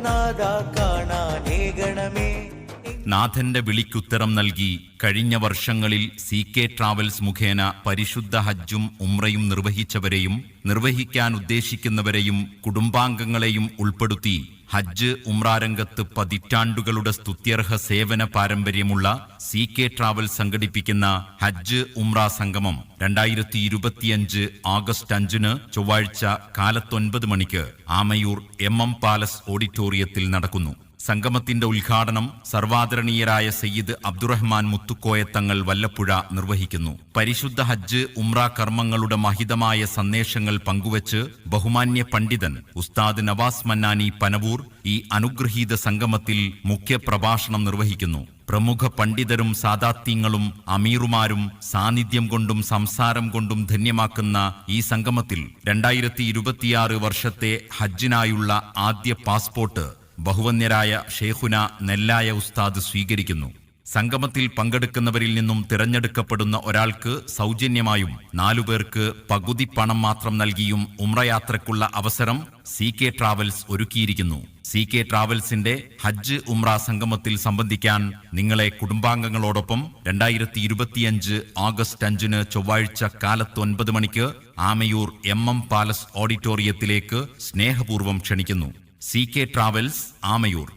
നാദ കാണാനേകണമേ. നാഥന്റെ വിളിക്കുത്തരം നൽകി കഴിഞ്ഞ വർഷങ്ങളിൽ CK ട്രാവൽസ് മുഖേന പരിശുദ്ധ ഹജ്ജും ഉംറയും നിർവഹിച്ചവരെയും നിർവഹിക്കാൻ ഉദ്ദേശിക്കുന്നവരെയും കുടുംബാംഗങ്ങളെയും ഉൾപ്പെടുത്തി ഹജ്ജ് ഉംറ രംഗത്ത് പതിറ്റാണ്ടുകളുടെ സ്തുത്യർഹ സേവന പാരമ്പര്യമുള്ള CK ട്രാവൽസ് സംഘടിപ്പിക്കുന്ന ഹജ്ജ് ഉംറ സംഗമം 2025 ആഗസ്റ്റ് 5 ചൊവ്വാഴ്ച കാലത്ത് 9 മണിക്ക് ആമയൂർ MM പാലസ് ഓഡിറ്റോറിയത്തിൽ നടക്കുന്നു. സംഗമത്തിന്റെ ഉദ്ഘാടനം സർവാദരണീയരായ സയ്യിദ് അബ്ദുറഹ്മാൻ മുത്തുക്കോയത്തങ്ങൾ വല്ലപ്പുഴ നിർവഹിക്കുന്നു. പരിശുദ്ധ ഹജ്ജ് ഉംറ കർമ്മങ്ങളുടെ മഹിതമായ സന്ദേശങ്ങൾ പങ്കുവച്ച് ബഹുമാന്യ പണ്ഡിതൻ ഉസ്താദ് നവാസ് മന്നാനി പനവൂർ ഈ അനുഗ്രഹീത സംഗമത്തിൽ മുഖ്യ പ്രഭാഷണം നിർവഹിക്കുന്നു. പ്രമുഖ പണ്ഡിതരും സാദാത്യങ്ങളും അമീറുമാരും സാന്നിധ്യം കൊണ്ടും സംസാരം കൊണ്ടും ധന്യമാക്കുന്ന ഈ സംഗമത്തിൽ 2026 വർഷത്തെ ഹജ്ജിനായുള്ള ആദ്യ പാസ്പോർട്ട് ബഹുവന്യരായ ഷേഖുന നെല്ലായ ഉസ്താദ് സ്വീകരിക്കുന്നു. സംഗമത്തിൽ പങ്കെടുക്കുന്നവരിൽ നിന്നും തിരഞ്ഞെടുക്കപ്പെടുന്ന ഒരാൾക്ക് സൗജന്യമായും 4 പേർക്ക് പകുതി പണം മാത്രം നൽകിയും ഉംറയാത്രയ്ക്കുള്ള അവസരം CK ട്രാവൽസ് ഒരുക്കിയിരിക്കുന്നു. CK ട്രാവൽസിന്റെ ഹജ്ജ് ഉംറ സംഗമത്തിൽ സംബന്ധിക്കാൻ നിങ്ങളെ കുടുംബാംഗങ്ങളോടൊപ്പം 2025 ആഗസ്റ്റ് 5 ചൊവ്വാഴ്ച കാലത്ത് 9 മണിക്ക് ആമയൂർ MM പാലസ് ഓഡിറ്റോറിയത്തിലേക്ക് സ്നേഹപൂർവ്വം ക്ഷണിക്കുന്നു. CK travels Amayur.